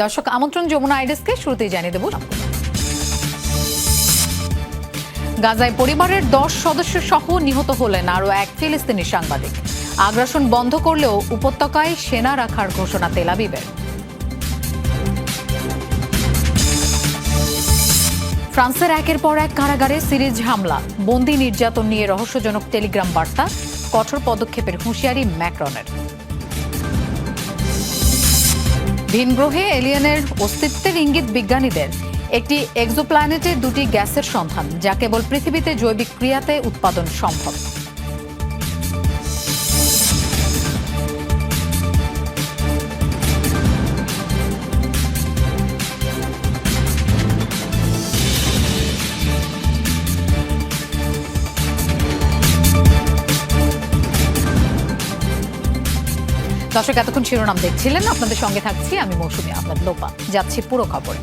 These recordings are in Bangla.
দর্শক আমন্ত্রণ যমুনা আইডেসকে শুরুতেই জানিয়ে দেব গাজায় পরিবারের 10 সদস্য সহ নিহত হলেন আরও এক ফিলিস্তিনি সাংবাদিক। আগ্রাসন বন্ধ করলেও উপত্যকায় সেনা রাখার ঘোষণা তেল আবিবের। ফ্রান্সের একের পর এক কারাগারে সিরিজ হামলা, বন্দি নির্যাতন নিয়ে রহস্যজনক টেলিগ্রাম বার্তা, কঠোর পদক্ষেপের হুঁশিয়ারি ম্যাক্রনের। ভিনগ্রহে এলিয়েনের অস্তিত্বের ইঙ্গিত বিজ্ঞানীদের। একটি এক্সোপ্ল্যানেটে দুটি গ্যাসের সন্ধান, যা কেবল পৃথিবীতে জৈবিক ক্রিয়াতে উৎপাদন সম্ভব। দর্শক এতক্ষণ শিরোনাম দেখছিলেন, আপনাদের সঙ্গে থাকছি আমি মৌসুমী আহমেদ লোপা। যাচ্ছি পুরো খবরে।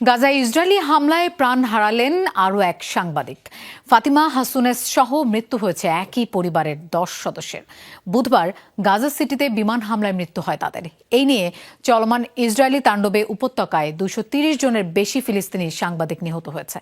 গাজায় ইসরায়েলি হামলায় প্রাণ হারালেন আরও এক সাংবাদিক। ফাতিমা হাসুনেস সহ মৃত্যু হয়েছে একই পরিবারের 10 সদস্যের। বুধবার গাজা সিটিতে বিমান হামলায় মৃত্যু হয় তাদের। এই নিয়ে চলমান ইসরায়েলি তাণ্ডবে উপত্যকায় 230 জনের বেশি ফিলিস্তিনি সাংবাদিক নিহত হয়েছে।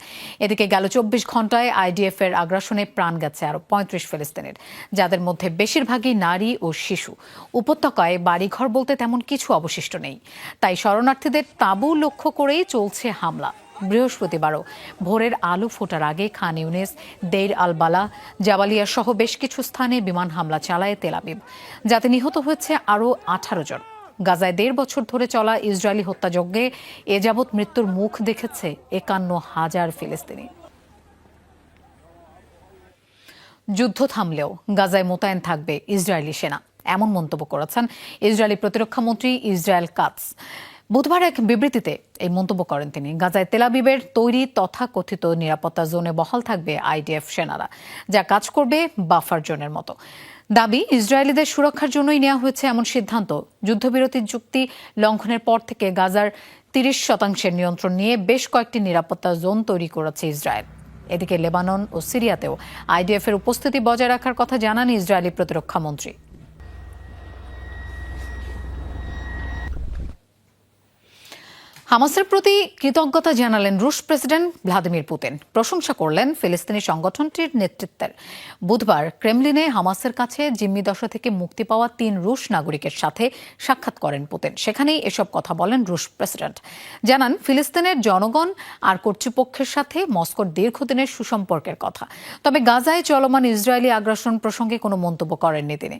এদিকে গেল 24 ঘন্টায় আইডিএফ এর আগ্রাসনে প্রাণ গেছে আরও 35 ফিলিস্তিনির, যাদের মধ্যে বেশিরভাগই নারী ও শিশু। উপত্যকায় বাড়িঘর বলতে তেমন কিছু অবশিষ্ট নেই, তাই শরণার্থীদের তাঁবু লক্ষ্য করেই চলছে হামলা। বৃহস্পতিবারও ভোরের আলো ফোটার আগে খান ইউনিস, দেইর আল বালা, জাবালিয়া সহ বেশ কিছু স্থানে বিমান হামলা চালায় তেল আবিব, যাতে নিহত হয়েছে আরও 18 জন। গাজায় 1.5 বছর ধরে চলা ইসরায়েলি হত্যাযজ্ঞে এ যাবৎ মৃত্যুর মুখ দেখেছে 51,000 ফিলিস্তিনি। যুদ্ধ থামলেও গাজায় মোতায়েন থাকবে ইসরায়েলি সেনা, এমন মন্তব্য করেছেন ইসরায়েলি প্রতিরক্ষামন্ত্রী ইসরায়েল কাটস। বুধবার এক বিবৃতিতে এই মন্তব্য করেন তিনি। গাজায় তেল আবিবের তৈরি তথাকথিত নিরাপত্তা জোনে বহাল থাকবে আইডিএফ সেনারা, যা কাজ করবে বাফার জোনের মতো। দাবি, ইসরায়েলিদের সুরক্ষার জন্যই নেওয়া হয়েছে এমন সিদ্ধান্ত। যুদ্ধবিরতির চুক্তি লঙ্ঘনের পর থেকে গাজার 30% নিয়ন্ত্রণ নিয়ে বেশ কয়েকটি নিরাপত্তা জোন তৈরি করেছে ইসরায়েল। এদিকে লেবানন ও সিরিয়াতেও আইডিএফ এর উপস্থিতি বজায় রাখার কথা জানান ইসরায়েলি প্রতিরক্ষামন্ত্রী। হামাসের প্রতি কৃতজ্ঞতা জানালেন রুশ প্রেসিডেন্ট ভ্লাদিমির পুতিন। প্রশংসা করলেন ফিলিস্তিনি সংগঠনটির নেতৃত্বের। বুধবার ক্রেমলিনে হামাসের কাছে জিম্মি দশা থেকে মুক্তি পাওয়া 3 রুশ নাগরিকের সাথে সাক্ষাৎ করেন পুতিন। সেখানেই এসব কথা বলেন রুশ প্রেসিডেন্ট। জানান ফিলিস্তিনের জনগণ আর কর্তৃপক্ষের সাথে মস্কোর দীর্ঘদিনের সুসম্পর্কের কথা। তবে গাজায় চলমান ইসরায়েলি আগ্রাসন প্রসঙ্গে কোনো মন্তব্য করেননি তিনি।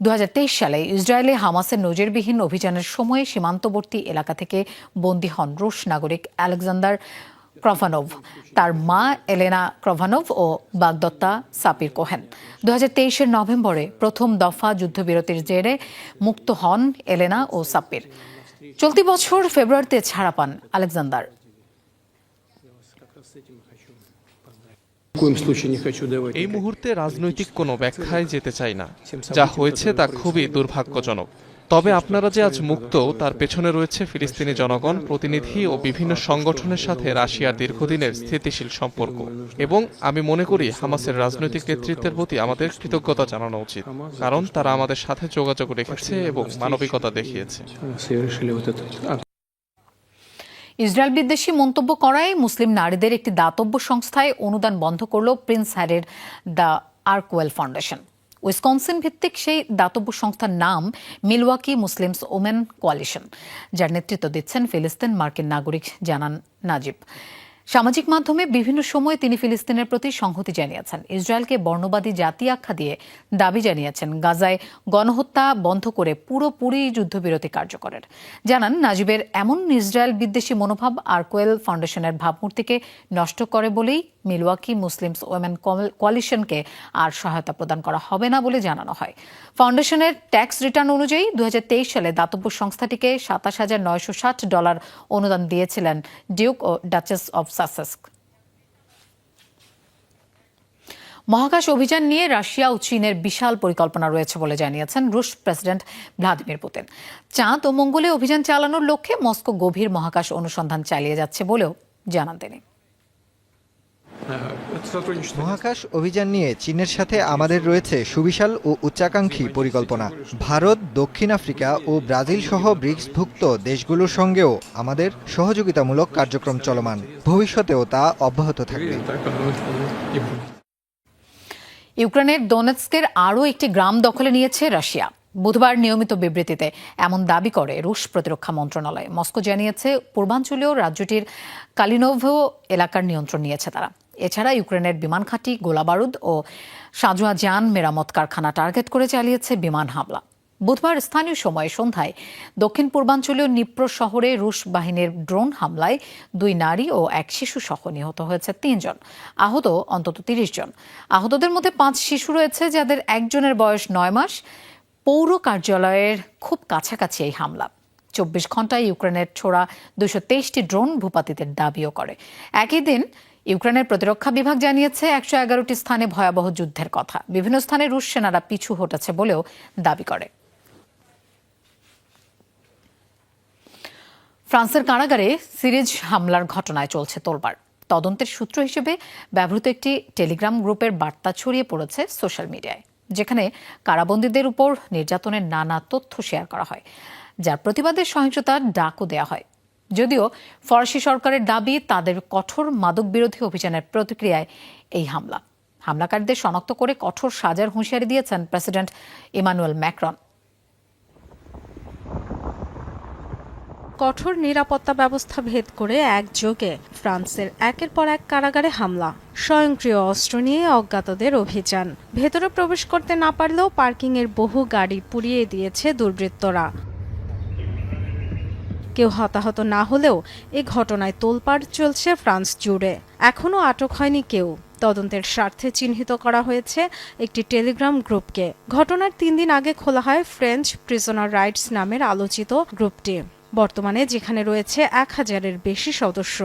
2023 সালে ইসরায়েলে হামাসের নজিরবিহীন অভিযানের সময় সীমান্তবর্তী এলাকা থেকে বন্দী হন রুশ নাগরিক আলেকজান্ডার ক্রভানোভ, তার মা এলেনা ক্রভানোভ ও বাগদত্তা সাপির কোহেন। 2023 নভেম্বরে প্রথম দফা যুদ্ধবিরতির জেরে মুক্ত হন এলেনা ও সাপির। চলতি বছর ফেব্রুয়ারিতে ছাড়া পান আলেকজান্ডার। এই মুহূর্তে রাজনৈতিক কোনো ব্যাখ্যায় যেতে চাই না। যা হয়েছে তা খুবই দুর্ভাগ্যজনক। তবে আপনারা যে আজ মুক্ত, তার পেছনে রয়েছে ফিলিস্তিনি জনগণ, প্রতিনিধি ও বিভিন্ন সংগঠনের সাথে রাশিয়ার দীর্ঘদিনের স্থিতিশীল সম্পর্ক। এবং আমি মনে করি হামাসের রাজনৈতিক নেতৃত্বের প্রতি আমাদের কৃতজ্ঞতা জানানো উচিত, কারণ তারা আমাদের সাথে যোগাযোগ রেখেছে এবং মানবিকতা দেখিয়েছে। ইসরায়েল বিদ্বেষী মন্তব্য করায় মুসলিম নারীদের একটি দাতব্য সংস্থায় অনুদান বন্ধ করল প্রিন্স হ্যারির দ্য আর্কওয়েল ফাউন্ডেশন। উইসকনসিন ভিত্তিক সেই দাতব্য সংস্থার নাম মিলওয়াকি মুসলিমস ওমেন কোয়ালিশন, যার নেতৃত্ব দিচ্ছেন ফিলিস্তিন মার্কিন নাগরিক জানান নাজিব। সামাজিক মাধ্যমে বিভিন্ন সময়ে তিনি ফিলিস্তিনের প্রতি সংহতি জানিয়েছেন। ইসরায়েলকে বর্ণবাদী জাতি আখ্যা দিয়ে দাবি জানিয়েছেন গাজায় গণহত্যা বন্ধ করে পুরোপুরি যুদ্ধবিরতি কার্যকরের। জানান, নাজিবের এমন ইসরায়েল বিদ্বেষী মনোভাব আর্কওয়েল ফাউন্ডেশনের ভাবমূর্তিকে নষ্ট করে বলেই মিলওয়াকি মুসলিমস ওমেন কোয়ালিশনকে আর সহায়তা প্রদান করা হবে না বলে জানানো হয়। ফাউন্ডেশনের ট্যাক্স রিটার্ন অনুযায়ী 2023 সালে দাতব্য সংস্থাটিকে $27,960 অনুদান দিয়েছিলেন ডিউক ও ডাচেস অব সাসেক্স। মহাকাশ অভিযান নিয়ে রাশিয়া ও চীনের বিশাল পরিকল্পনা রয়েছে বলে জানিয়েছেন রুশ প্রেসিডেন্ট ভ্লাদিমির পুতিন। চাঁদ ও মঙ্গলে অভিযান চালানোর লক্ষ্যে মস্কো গভীর মহাকাশ অনুসন্ধান চালিয়ে যাচ্ছে বলেও জানান তিনি। মহাকাশ অভিযান নিয়ে চীনের সাথে আমাদের রয়েছে সুবিশাল ও উচ্চাকাঙ্ক্ষী পরিকল্পনা। ভারত, দক্ষিণ আফ্রিকা ও ব্রাজিল সহ ব্রিক্সভুক্ত দেশগুলোর সঙ্গেও আমাদের সহযোগিতামূলক কার্যক্রম চলমান, ভবিষ্যতেও তা অব্যাহত থাকবে। ইউক্রেনের দোনেৎস্কের আরও একটি গ্রাম দখলে নিয়েছে রাশিয়া। বুধবার নিয়মিত বিবৃতিতে এমন দাবি করে রুশ প্রতিরক্ষা মন্ত্রণালয়। মস্কো জানিয়েছে পূর্বাঞ্চলীয় রাজ্যটির কালিনোভো এলাকার নিয়ন্ত্রণ নিয়েছে তারা। এছাড়া ইউক্রেনের বিমান ঘাঁটি, গোলাবারুদ ও সাজোয়া যান মেরামত কারখানা টার্গেট করে চালিয়েছে বিমান হামলা। বুধবার স্থানীয় সময় সন্ধ্যায় দক্ষিণ পূর্বাঞ্চলীয় নিপ্রো শহরে রুশ বাহিনীর ড্রোন হামলায় 2 নারী ও 1 শিশু সহ নিহত হয়েছে 3 জন, আহত অন্তত 30 জন। আহতদের মধ্যে 5 শিশু রয়েছে, যাদের একজনের বয়স 9 মাস। পৌর কার্যালয়ের খুব কাছাকাছি এই হামলা। 24 ঘন্টায় ইউক্রেনের ছোড়া 223টি ড্রোন ভূপাতিতের দাবিও করে। একই দিন ইউক্রেনের প্রতিরক্ষা বিভাগ জানিয়েছে 111টি স্থানে ভয়াবহ যুদ্ধের কথা। বিভিন্ন স্থানে রুশ সেনারা পিছু হটেছে বলেও দাবি করে। ফ্রান্সের কারাগারে সিরিজ হামলার ঘটনায় চলছে তোলপাড়। তদন্তের সূত্র হিসেবে ব্যবহৃত একটি টেলিগ্রাম গ্রুপের বার্তা ছড়িয়ে পড়েছে সোশ্যাল মিডিয়ায়, যেখানে কারাবন্দীদের উপর নির্যাতনের নানা তথ্য শেয়ার করা হয়, যার প্রতিবাদে সহিংসতার ডাকও দেওয়া হয়। যদিও ফরাসি সরকারের দাবি তাদের কঠোর মাদক বিরোধী অভিযানের প্রতিক্রিয়ায় এই হামলা। হামলাকারীদের শনাক্ত করে কঠোর সাজার হুঁশিয়ারি দিয়েছেন প্রেসিডেন্ট ইমানুয়েল ম্যাক্রন। কঠোর নিরাপত্তা ব্যবস্থা ভেদ করে একযোগে ফ্রান্সের একের পর এক কারাগারে হামলা, স্বয়ংক্রিয় অস্ত্র নিয়ে অজ্ঞাতদের অভিযান। ভেতরে প্রবেশ করতে না পারলেও পার্কিংয়ের বহু গাড়ি পুড়িয়ে দিয়েছে দুর্বৃত্তরা। কেউ হতাহত না হলেও এ ঘটনায় তোলপাড় চলছে ফ্রান্স জুড়ে। এখনও আটক হয়নি কেউ। তদন্তের স্বার্থে চিহ্নিত করা হয়েছে একটি টেলিগ্রাম গ্রুপকে। ঘটনার 3 দিন আগে খোলা হয় ফ্রেঞ্চ প্রিজনার রাইটস নামের আলোচিত গ্রুপটি। বর্তমানে যেখানে রয়েছে 1000-এর বেশি সদস্য।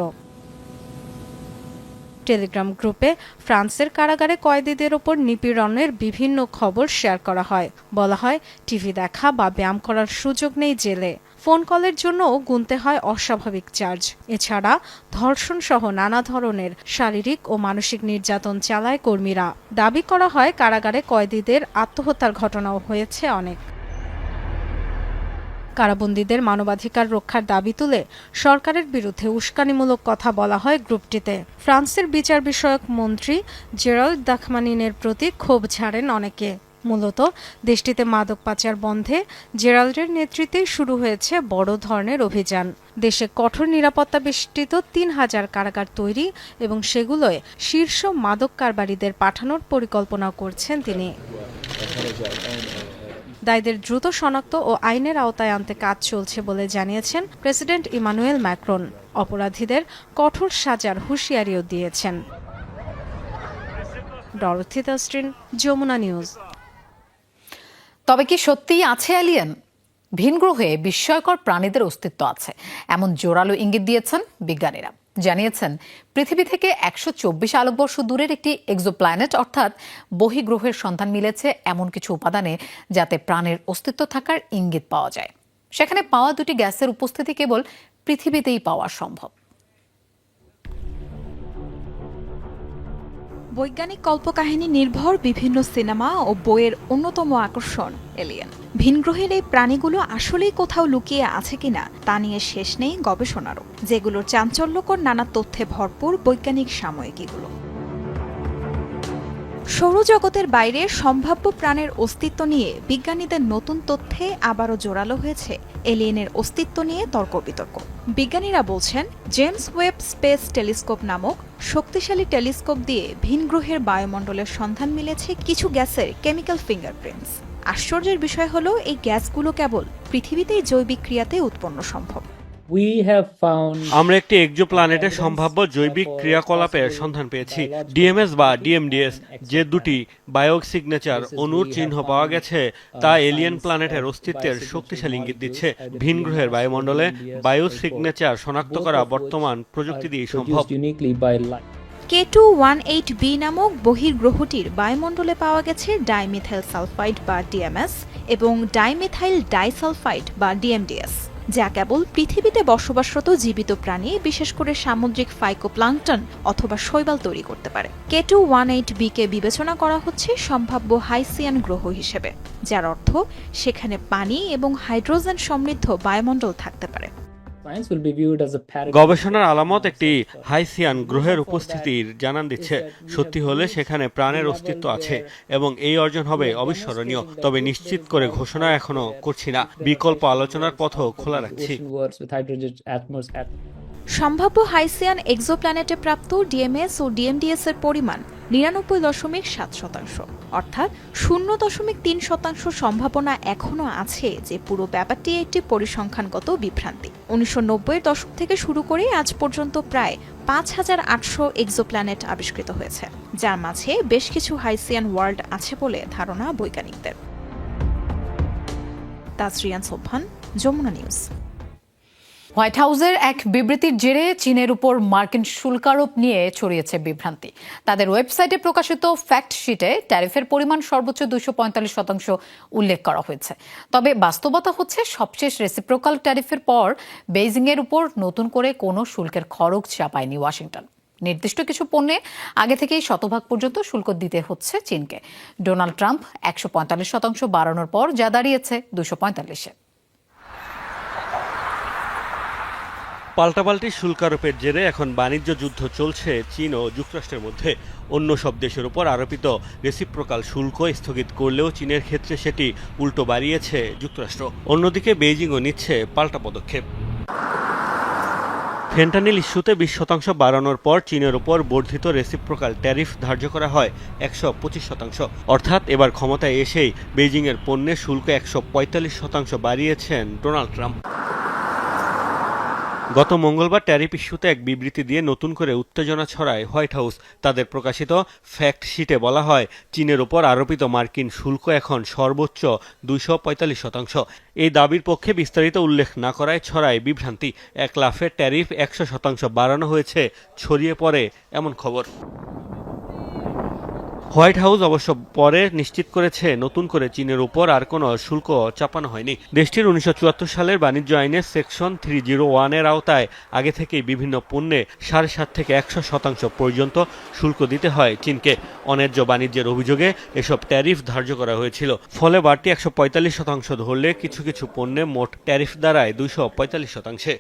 টেলিগ্রাম গ্রুপে ফ্রান্সের কারাগারে কয়েদিদের ওপর নিপীড়নের বিভিন্ন খবর শেয়ার করা হয়। বলা হয়, টিভি দেখা বা ব্যায়াম করার সুযোগ নেই জেলে। ফোন কলের জন্যও গুনতে হয় অস্বাভাবিক চার্জ। এছাড়া ধর্ষণ সহ নানা ধরনের শারীরিক ও মানসিক নির্যাতন চালায় কর্মীরা। দাবি করা হয়, কারাগারে কয়েদিদের আত্মহত্যার ঘটনাও হয়েছে অনেক। কারাবন্দীদের মানবাধিকার রক্ষার দাবি তুলে সরকারের বিরুদ্ধে উস্কানিমূলক কথা বলা হয় গ্রুপটিতে। ফ্রান্সের বিচার বিষয়ক মন্ত্রী জেরাল্ড দাখমানিনের প্রতি ক্ষোভ ঝাড়েন অনেকে। মূলত দেশটিতে মাদক পাচার বন্ধে জেরাল্ডের নেতৃত্বেই শুরু হয়েছে বড় ধরনের অভিযান। দেশে কঠোর নিরাপত্তা বেষ্টিত 3000 কারাগার তৈরি এবং সেগুলোয় শীর্ষ মাদক কারবারিদের পাঠানোর পরিকল্পনা করছেন তিনি। দায়ীদের দ্রুত শনাক্ত ও আইনের আওতায় আনতে কাজ চলছে বলে জানিয়েছেন প্রেসিডেন্ট ইমানুয়েল ম্যাক্রন। অপরাধীদের কঠোর সাজার হুঁশিয়ারিও দিয়েছেন। ডরথি তাস্ট্রিন, যমুনা নিউজ। তবে কি সত্যিই আছে এলিয়েন? ভিন গ্রহে বিস্ময়কর প্রাণীদের অস্তিত্ব আছে, এমন জোরালো ইঙ্গিত দিয়েছেন বিজ্ঞানীরা। জানিয়েছেন পৃথিবী থেকে 124 আলোকবর্ষ দূরের একটি এক্সোপ্ল্যানেট অর্থাৎ বহিগ্রহের সন্ধান মিলেছে এমন কিছু উপাদানে, যাতে প্রাণের অস্তিত্ব থাকার ইঙ্গিত পাওয়া যায়। সেখানে পাওয়া 2টি গ্যাসের উপস্থিতি কেবল পৃথিবীতেই পাওয়া সম্ভব। বৈজ্ঞানিক কল্পকাহিনী নির্ভর বিভিন্ন সিনেমা ও বইয়ের অন্যতম আকর্ষণ এলিয়েন। ভিনগ্রহের এই প্রাণীগুলো আসলেই কোথাও লুকিয়ে আছে কিনা তা নিয়ে শেষ নেই গবেষণারও, যেগুলোর চাঞ্চল্যকর নানা তথ্যে ভরপুর বৈজ্ঞানিক সাময়িকীগুলো। সৌরজগতের বাইরে সম্ভাব্য প্রাণের অস্তিত্ব নিয়ে বিজ্ঞানীদের নতুন তথ্যে আবারও জোরালো হয়েছে এলিয়েনের অস্তিত্ব নিয়ে তর্ক বিতর্ক। বিজ্ঞানীরা বলছেন, জেমস ওয়েব স্পেস টেলিস্কোপ নামক শক্তিশালী টেলিস্কোপ দিয়ে ভিনগ্রহের বায়ুমণ্ডলের সন্ধান মিলেছে কিছু গ্যাসের কেমিক্যাল ফিঙ্গারপ্রিন্টস। আশ্চর্যের বিষয় হলো, এই গ্যাসগুলো কেবল পৃথিবীতেই জৈবিক ক্রিয়াতে উৎপন্ন সম্ভব। আমরা একটি এক্সোপ্ল্যানেটের সম্ভাব্য জৈবিক ক্রিয়াকলাপের সন্ধান পেয়েছি। ডিএমএস বা ডিএমডিএস, যে 2টি বায়োসিগনেচার অণুর চিহ্ন পাওয়া গেছে, তা এলিয়েন প্ল্যানেটের অস্তিত্বের শক্তিশালী ইঙ্গিত দিচ্ছে। ভিন গ্রহের বায়ুমণ্ডলে বায়োসিগনেচার শনাক্ত করা বর্তমান প্রযুক্তি দিয়ে সম্ভব। K218b নামক বহির্গ্রহটির বায়ুমণ্ডলে পাওয়া গেছে ডাইমিথাইল সালফাইড বা ডিএমএস এবং ডাইমিথাইল ডাইসালফাইড বা ডিএমডিএস। যা কেবল পৃথিবীতে বসবাসরত জীবিত প্রাণী, বিশেষ করে সামুদ্রিক ফাইকোপ্লাঙ্কটন অথবা শৈবাল তৈরি করতে পারে। K2-18b কে বিবেচনা করা হচ্ছে সম্ভাব্য হাইসিয়ান গ্রহ হিসেবে, যার অর্থ সেখানে পানি এবং হাইড্রোজেন সমৃদ্ধ বায়ুমণ্ডল থাকতে পারে। গবেষণার আলামত একটি হাইসিয়ান গ্রহের উপস্থিতির জানান দিচ্ছে। সত্যি হলে সেখানে প্রাণের অস্তিত্ব আছে এবং এই অর্জন হবে অবিস্মরণীয়। তবে নিশ্চিত করে ঘোষণা এখনো করছি না, বিকল্প আলোচনার পথও খোলা রাখছি। সম্ভাব্য হাইসিয়ান এক্সোপ্ল্যানেটে প্রাপ্ত ডিএমএস ও ডিএমডিএস এর পরিমাণ 99.7%, অর্থাৎ 0.3% সম্ভাবনা এখনো আছে যে পুরো ব্যাপারটি একটি পরিসংখ্যানগত বিভ্রান্তি। 1990-এর দশক থেকে শুরু করে আজ পর্যন্ত প্রায় 5800 এক্সোপ্ল্যানেট আবিষ্কৃত হয়েছে, যার মাঝে বেশ কিছু হাইসিয়ান ওয়ার্ল্ড আছে বলে ধারণা বৈজ্ঞানিকদের। তাসরিয়ান সোবহান, যমুনা নিউজ। হোয়াইট হাউসের এক বিবৃতির জেরে চীনের উপর মার্কিন শুল্কারোপ নিয়ে ছড়িয়েছে বিভ্রান্তি। তাদের ওয়েবসাইটে প্রকাশিত ফ্যাক্ট শিটে ট্যারিফের পরিমাণ সর্বোচ্চ 245% উল্লেখ করা হয়েছে। তবে বাস্তবতা হচ্ছে সবশেষ রেসিপ্রোকাল ট্যারিফের পর বেইজিংয়ের উপর নতুন করে কোনো শুল্কের খরচ চাপায়নি ওয়াশিংটন। নির্দিষ্ট কিছু পণ্যে আগে থেকেই শতভাগ পর্যন্ত শুল্ক দিতে হচ্ছে চীনকে। ডোনাল্ড ট্রাম্প 145% বাড়ানোর পর যা দাঁড়িয়েছে 245-এ। পাল্টাপাল্টি শুল্কারোপের জেরে এখন বাণিজ্য যুদ্ধ চলছে চীন ও যুক্তরাষ্ট্রের মধ্যে। অন্য সব দেশের উপর আরোপিত রেসিপ্রোকাল শুল্ক স্থগিত করলেও চীনের ক্ষেত্রে সেটি উল্টো বাড়িয়েছে যুক্তরাষ্ট্র। অন্যদিকে বেইজিংও নিচ্ছে পাল্টা পদক্ষেপ। ফেন্টানিল ইস্যুতে 20% বাড়ানোর পর চীনের উপর বর্ধিত রেসিপ্রোকাল ট্যারিফ ধার্য করা হয় 125%। অর্থাৎ এবার ক্ষমতায় এসেই বেইজিংয়ের পণ্যের শুল্ক 145% বাড়িয়েছেন ডোনাল্ড ট্রাম্প। গত মঙ্গলবার ট্যারিফ ইস্যুতে এক বিবৃতি দিয়ে নতুন করে উত্তেজনা ছড়ায় হোয়াইট হাউস। তাদের প্রকাশিত ফ্যাক্ট শিটে বলা হয়, চীনের উপর আরোপিত মার্কিন শুল্ক এখন সর্বোচ্চ 245%। এই দাবির পক্ষে বিস্তারিত উল্লেখ না করায় ছড়ায় বিভ্রান্তি। এক লাফে ট্যারিফ 100% বাড়ানো হয়েছে ছড়িয়ে পড়ে এমন খবর। হোয়াইট হাউস অবশ্য পরে নিশ্চিত করেছে নতুন করে চীনের উপর আর কোনো শুল্ক চাপানো হয়নি। দেশটির 1974 সালের বাণিজ্য আইনের সেকশন 301-এর আওতায় আগে থেকেই বিভিন্ন পণ্যে 7.5 থেকে 100% পর্যন্ত শুল্ক দিতে হয় চীনকে। অন্যায্য বাণিজ্যের অভিযোগে এসব ট্যারিফ ধার্য করা হয়েছিল। ফলে বাড়তি 145% ধরলে কিছু কিছু পণ্যে মোট ট্যারিফ দাঁড়ায় 245%।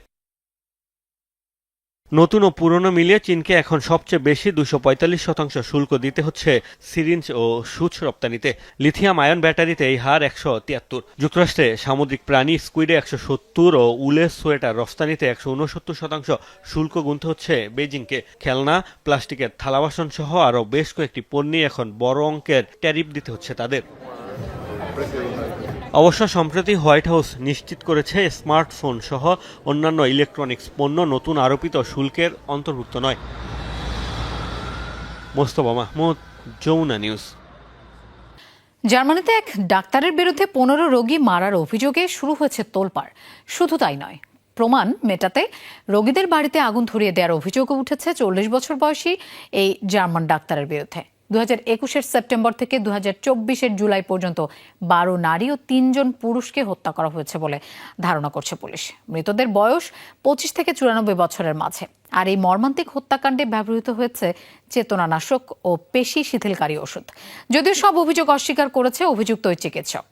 নতুন ও পুরনো মিলিয়ে চীনকে এখন সবচেয়ে বেশি 245% শুল্ক দিতে হচ্ছে সিরিঞ্জ ও সূচ রপ্তানিতে। লিথিয়াম আয়ন ব্যাটারিতে এই হার 173। যুক্তরাষ্ট্রে সামুদ্রিক প্রাণী স্কুইডে 170 ও উলের সোয়েটার রপ্তানিতে 169% শুল্ক গুনতে হচ্ছে বেইজিংকে। খেলনা, প্লাস্টিকের থালাবাসন সহ আরও বেশ কয়েকটি পণ্যে এখন বড় অঙ্কের ট্যারিফ দিতে হচ্ছে তাদের। অবশ্য সম্প্রতি হোয়াইট হাউস নিশ্চিত করেছে স্মার্টফোন সহ অন্যান্য ইলেকট্রনিক্স পণ্য নতুন আরোপিত শুল্কের অন্তর্ভুক্ত নয়। মোস্তফা মাহমুদ, যমুনা নিউজ। জার্মানিতে এক ডাক্তারের বিরুদ্ধে 15 রোগী মারার অভিযোগে শুরু হয়েছে তোলপাড়। শুধু তাই নয়, প্রমাণ মেটাতে রোগীদের বাড়িতে আগুন ধরিয়ে দেওয়ার অভিযোগও উঠেছে 40 বছর বয়সী এই জার্মান ডাক্তারের বিরুদ্ধে। 2021-এর সেপ্টেম্বর থেকে 2024-এর জুলাই পর্যন্ত 12 নারী ও 3 জন পুরুষকে হত্যা করা হয়েছে বলে ধারণা করছে পুলিশ। মৃতদের বয়স 25 থেকে 94 বছরের মাঝে। আর এই মর্মান্তিক হত্যাকাণ্ডে ব্যবহৃত হয়েছে চেতনানাশক ও পেশি শিথিলকারী ওষুধ। যদিও সব অভিযোগ অস্বীকার করেছে অভিযুক্ত ওই চিকিৎসক।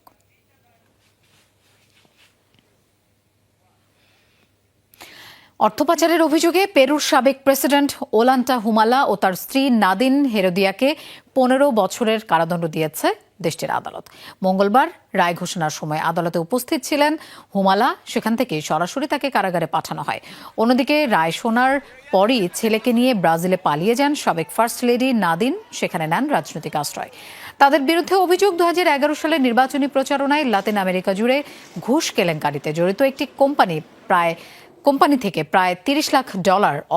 অর্থ পাচারের অভিযোগে পেরুর সাবেক প্রেসিডেন্ট ওলান্টা হুমালা ও তার স্ত্রী নাদিন হেরোদিয়াকে 15 বছরের কারাদণ্ড দিয়েছে দেশটির আদালত। মঙ্গলবার রায় ঘোষণার সময় আদালতে উপস্থিত ছিলেন হুমালা। সেখান থেকে সরাসরি তাকে কারাগারে পাঠানো হয়। অন্যদিকে রায় শোনার পরই ছেলেকে নিয়ে ব্রাজিলে পালিয়ে যান সাবেক ফার্স্ট লেডি নাদিন। সেখানে নেন রাজনৈতিক আশ্রয়। তাদের বিরুদ্ধে অভিযোগ, 2011 সালের নির্বাচনী প্রচারণায় লাতিন আমেরিকা জুড়ে ঘুষ কেলেঙ্কারিতে জড়িত একটি কোম্পানি থেকে প্রায় $30 লাখ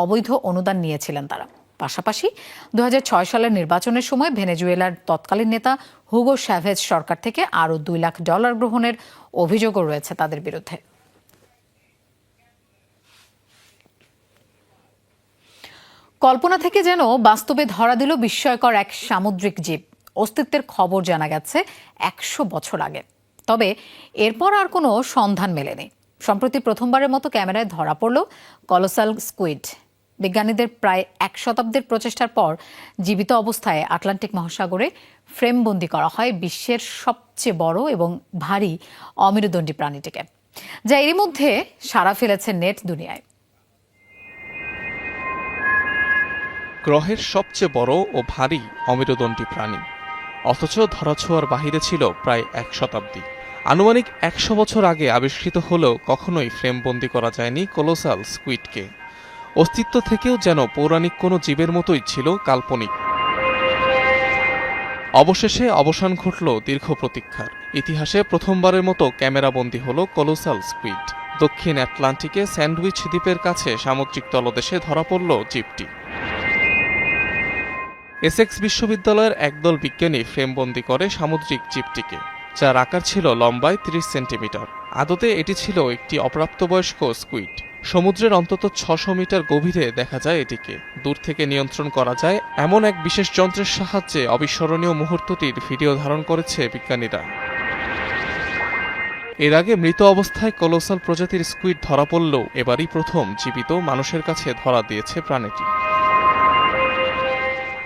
অবৈধ অনুদান নিয়েছিলেন তারা। পাশাপাশি 2006 সালের নির্বাচনের সময় ভেনেজুয়েলার তৎকালীন নেতা হুগো শ্যাভেজ সরকার থেকে আরও $2 লাখ গ্রহণের অভিযোগও রয়েছে তাদের বিরুদ্ধে। কল্পনা থেকে যেন বাস্তবে ধরা দিল বিস্ময়কর এক সামুদ্রিক জীব। অস্তিত্বের খবর জানা গেছে 100 বছর আগে, তবে এরপর আর কোনো সন্ধান মেলেনি। সম্প্রতি প্রথমবারের মতো ক্যামেরায় ধরা পড়ল কলোসাল স্কুইড। বিজ্ঞানীদের প্রায় 1 শতাব্দীর প্রচেষ্টার পর জীবিত অবস্থায় আটলান্টিক মহাসাগরে ফ্রেমবন্দি করা হয় বিশ্বের সবচেয়ে বড় এবং ভারী অমেরুদণ্ডী প্রাণীটিকে, যা এরই মধ্যে সাড়া ফেলেছে নেট দুনিয়ায়। গ্রহের সবচেয়ে বড় ও ভারী অমেরুদণ্ডী প্রাণী, অথচ ধরাছোঁয়ার বাহিরে ছিল প্রায় 1 শতাব্দী। আনুমানিক 100 বছর আগে আবিষ্কৃত হলেও কখনোই ফ্রেমবন্দি করা যায়নি কলোসাল স্কুইডকে। অস্তিত্ব থেকেও যেন পৌরাণিক কোনো জীবের মতোই ছিল কাল্পনিক। অবশেষে অবসান ঘটল দীর্ঘ প্রতীক্ষার। ইতিহাসে প্রথমবারের মতো ক্যামেরাবন্দী হল কলোসাল স্কুইড। দক্ষিণ আটলান্টিকে স্যান্ডউইচ দ্বীপের কাছে সামুদ্রিক তলদেশে ধরা পড়ল জীবটি। এসেক্স বিশ্ববিদ্যালয়ের একদল বিজ্ঞানী ফ্রেমবন্দি করে সামুদ্রিক জীবটিকে, যার আকার ছিল লম্বায় 30 সেন্টিমিটার। আদতে এটি ছিল একটি অপ্রাপ্তবয়স্ক স্কুইড। সমুদ্রের অন্তত 600 মিটার গভীরে দেখা যায় এটিকে। দূর থেকে নিয়ন্ত্রণ করা যায় এমন এক বিশেষ যন্ত্রের সাহায্যে অবিস্মরণীয় মুহূর্তটির ভিডিও ধারণ করেছে বিজ্ঞানীরা। এর আগে মৃত অবস্থায় কলোসাল প্রজাতির স্কুইড ধরা পড়লেও এবারই প্রথম জীবিত মানুষের কাছে ধরা দিয়েছে প্রাণীটি।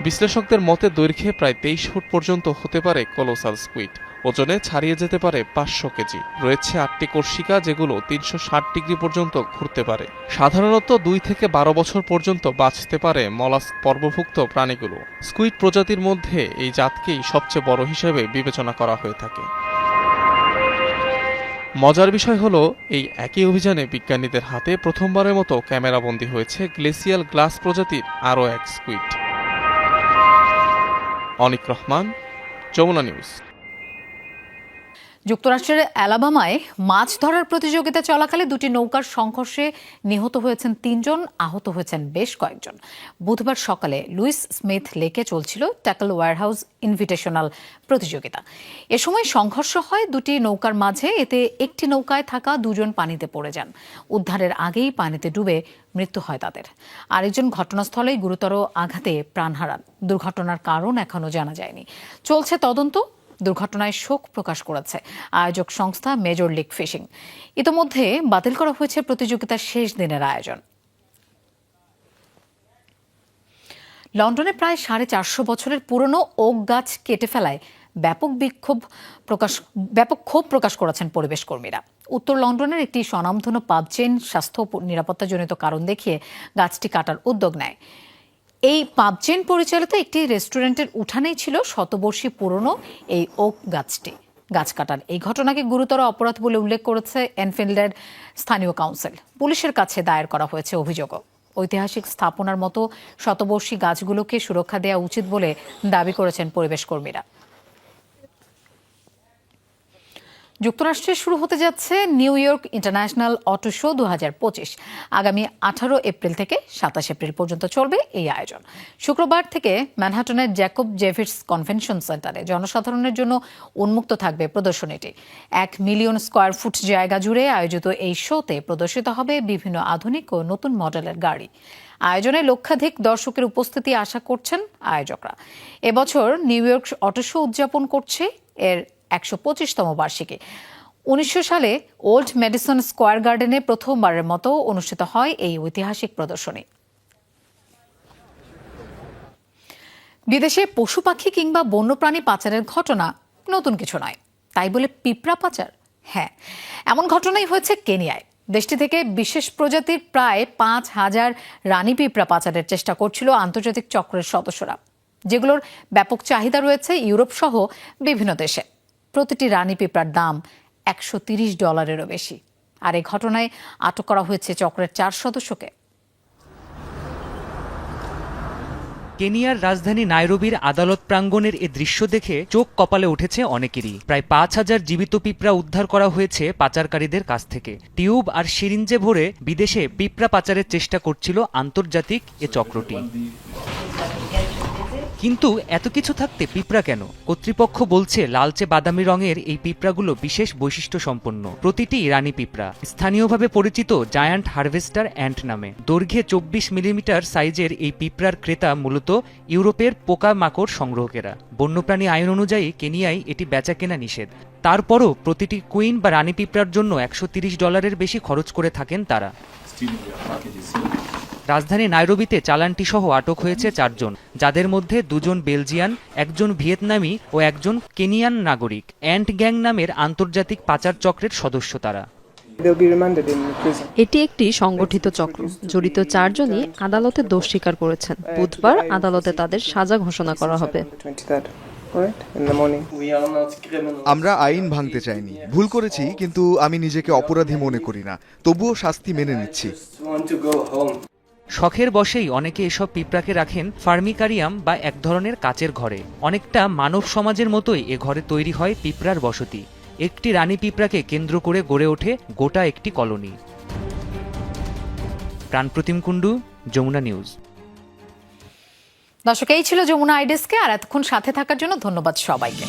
বিশ্লেষকদের মতে দৈর্ঘ্যে প্রায় 23 ফুট পর্যন্ত হতে পারে কলোসাল স্কুইড। ওজনে ছাড়িয়ে যেতে পারে 500 কেজি। রয়েছে 8টি কোর্সিকা, যেগুলো 360 ডিগ্রি পর্যন্ত ঘুরতে পারে। সাধারণত 2 থেকে 12 বছর পর্যন্ত বাঁচতে পারে মলাস্ক পর্বভুক্ত প্রাণীগুলো। স্কুইড প্রজাতির মধ্যে এই জাতকেই সবচেয়ে বড় হিসেবে বিবেচনা করা হয়ে থাকে। মজার বিষয় হলো, এই একই অভিযানে বিজ্ঞানীদের হাতে প্রথমবারের মতো ক্যামেরাবন্দী হয়েছে গ্লেসিয়াল গ্লাস প্রজাতির আরও এক স্কুইড। অনিক রহমান, যমুনা নিউজ। যুক্তরাষ্ট্রের অ্যালাবামায় মাছ ধরার প্রতিযোগিতা চলাকালে 2টি নৌকার সংঘর্ষে নিহত হয়েছেন 3 জন, আহত হয়েছেন বেশ কয়েকজন। বুধবার সকালে লুইস স্মিথ লেকে চলছিল ট্যাকল ওয়্যারহাউস ইনভিটেশনাল প্রতিযোগিতা। এ সময় সংঘর্ষ হয় 2টি নৌকার মাঝে। এতে একটি নৌকায় থাকা 2 জন পানিতে পড়ে যান। উদ্ধারের আগেই পানিতে ডুবে মৃত্যু হয় তাদের। আরেকজন ঘটনাস্থলেই গুরুতর আঘাতে প্রাণ হারান। দুর্ঘটনার কারণ এখনো জানা যায়নি। চলছে তদন্ত। দুর্ঘটনায় শোক প্রকাশ করেছে আয়োজক সংস্থা মেজর লিগ ফিশিং। ইতোমধ্যে বাতিল করা হয়েছে প্রতিযোগিতার শেষ দিনের আয়োজন। লন্ডনে প্রায় 450 বছরের পুরনো ওক গাছ কেটে ফেলায় ব্যাপক ক্ষোভ প্রকাশ করেছেন পরিবেশ কর্মীরা। উত্তর লন্ডনের একটি স্বনামধন্য পাব চেইন স্বাস্থ্য নিরাপত্তাজনিত কারণ দেখিয়ে গাছটি কাটার উদ্যোগ নেয়। এই পাব চেইন পরিচালিত একটি রেস্টুরেন্টের উঠানেই ছিল শতবর্ষী পুরনো এই ওক গাছটি। গাছ কাটার এই ঘটনাকে গুরুতর অপরাধ বলে উল্লেখ করেছে এনফিল্ডের স্থানীয় কাউন্সিল। পুলিশের কাছে দায়ের করা হয়েছে অভিযোগও। ঐতিহাসিক স্থাপনার মতো শতবর্ষী গাছগুলোকে সুরক্ষা দেওয়া উচিত বলে দাবি করেছেন পরিবেশ কর্মীরা। যুক্তরাষ্ট্রে শুরু হতে যাচ্ছে new York international auto show 2025। আগামী 18 এপ্রিল থেকে 27 এপ্রিল পর্যন্ত চলবে এই আয়োজন। শুক্রবার থেকে ম্যানহাটনের জ্যাকব জেভিটস কনভেনশন সেন্টারে জনসাধারণের জন্য উন্মুক্ত থাকবে প্রদর্শনীটি। 1 মিলিয়ন স্কয়ার ফুট জায়গা জুড়ে আয়োজিত এই শোতে প্রদর্শিত হবে বিভিন্ন আধুনিক ও নতুন মডেলের গাড়ি। আয়োজনে লক্ষাধিক দর্শকের উপস্থিতি আশা করছেন আয়োজকরা। এবছর নিউ ইয়র্ক অটো শো উদযাপন করছে এর 125তম বার্ষিকী। 1900 সালে ওল্ড মেডিসন স্কয়ার গার্ডেনে প্রথমবারের মতো অনুষ্ঠিত হয় এই ঐতিহাসিক প্রদর্শনী। বিদেশে পশু পাখি কিংবা বন্যপ্রাণী পাচারের ঘটনা নতুন কিছু নয়। তাই বলে পিঁপড়া পাচার? হ্যাঁ, এমন ঘটনাই হয়েছে কেনিয়ায়। দেশটি থেকে বিশেষ প্রজাতির প্রায় 5000 রানী পিঁপড়া পাচারের চেষ্টা করছিল আন্তর্জাতিক চক্রের সদস্যরা, যেগুলোর ব্যাপক চাহিদা রয়েছে ইউরোপ সহ বিভিন্ন দেশে। প্রতিটি রানী পিঁপড়ার দাম $130-এরও বেশি। আর এই ঘটনায় আটক করা হয়েছে চক্রের 4 সদস্যকে। কেনিয়ার রাজধানী নাইরোবির আদালত প্রাঙ্গণের এ দৃশ্য দেখে চোখ কপালে উঠেছে অনেকেরই। প্রায় 5000 জীবিত পিঁপড়া উদ্ধার করা হয়েছে পাচারকারীদের কাছ থেকে। টিউব আর সিরিঞ্জে ভরে বিদেশে পিঁপড়া পাচারের চেষ্টা করছিল আন্তর্জাতিক এ চক্রটি। কিন্তু এত কিছু থাকতে পিঁপড়া কেন? কর্তৃপক্ষ বলছে লালচে বাদামি রঙের এই পিঁপড়াগুলো বিশেষ বৈশিষ্ট্য সম্পন্ন। প্রতিটি রানী পিঁপড়া, স্থানীয়ভাবে পরিচিত জায়ান্ট হারভেস্টার অ্যান্ট নামে। দৈর্ঘ্যে 24 মিলিমিটার সাইজের এই পিঁপড়ার ক্রেতা মূলত ইউরোপের পোকামাকড় সংগ্রহকেরা। বন্যপ্রাণী আইন অনুযায়ী কেনিয়ায় এটি বেচা কেনা নিষেধ। তারপরও প্রতিটি কুইন বা রানী পিঁপড়ার জন্য $130 বেশি খরচ করে থাকেন তারা। রাজধানী নাইরোবিতে চালানটি সহ আটক হয়েছে 4 জন, যাদের মধ্যে 2 জন বেলজিয়ান, 1 জন ভিয়েতনামি ও 1 জন কেনিয়ান নাগরিক। অ্যান্ট গ্যাং নামের আন্তর্জাতিক পাচার চক্রের সদস্য তারা। এটি একটি সংগঠিত চক্র। জড়িত 4 জনই আদালতে দোষ স্বীকার করেছেন। বুধবার আদালতে তাদের সাজা ঘোষণা করা হবে। আমরা আইন ভাঙতে চাইনি, ভুল করেছি, কিন্তু আমি নিজেকে অপরাধী মনে করি না। তবুও শাস্তি মেনে নিচ্ছি। শখের বশেই অনেকে এসব পিঁপড়াকে রাখেন ফার্মিকারিয়াম বা এক ধরনের কাচের ঘরে। অনেকটা মানব সমাজের মতোই এ ঘরে তৈরি হয় পিঁপড়ার বসতি। একটি রানী পিঁপড়াকে কেন্দ্র করে গড়ে ওঠে গোটা একটি কলোনি। প্রাণপ্রতিম কুণ্ডু, যমুনা নিউজ। দর্শক, এই ছিল যমুনা আইডেস্কে, আর এতক্ষণ সাথে থাকার জন্য ধন্যবাদ সবাইকে।